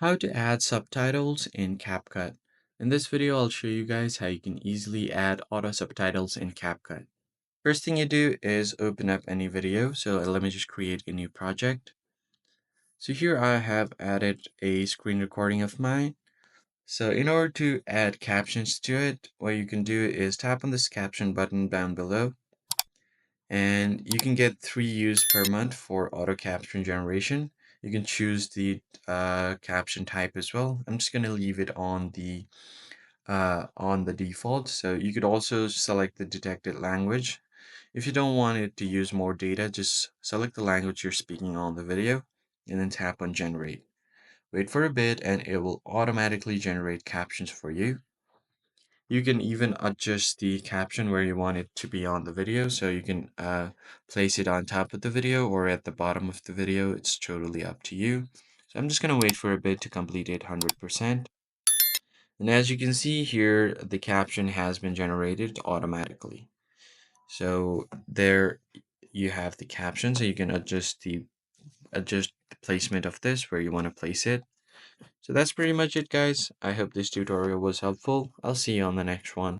How to add subtitles in CapCut. In this video, I'll show you guys how you can easily add auto subtitles in CapCut. First thing you do is open up any video. So let me just create a new project. So here I have added a screen recording of mine. So in order to add captions to it, what you can do is tap on this caption button down below. And you can get 3 views per month for auto caption generation. You can choose the caption type as well. I'm just going to leave it on the default. So you could also select the detected language. If you don't want it to use more data, just select the language you're speaking on the video and then tap on generate. Wait for a bit and it will automatically generate captions for you. You can even adjust the caption where you want it to be on the video. So you can place it on top of the video or at the bottom of the video. It's totally up to you. So I'm just going to wait for a bit to complete it 100%. And as you can see here, the caption has been generated automatically. So there you have the caption. So you can adjust the placement of this where you want to place it. So that's pretty much it, guys. I hope this tutorial was helpful. I'll see you on the next one.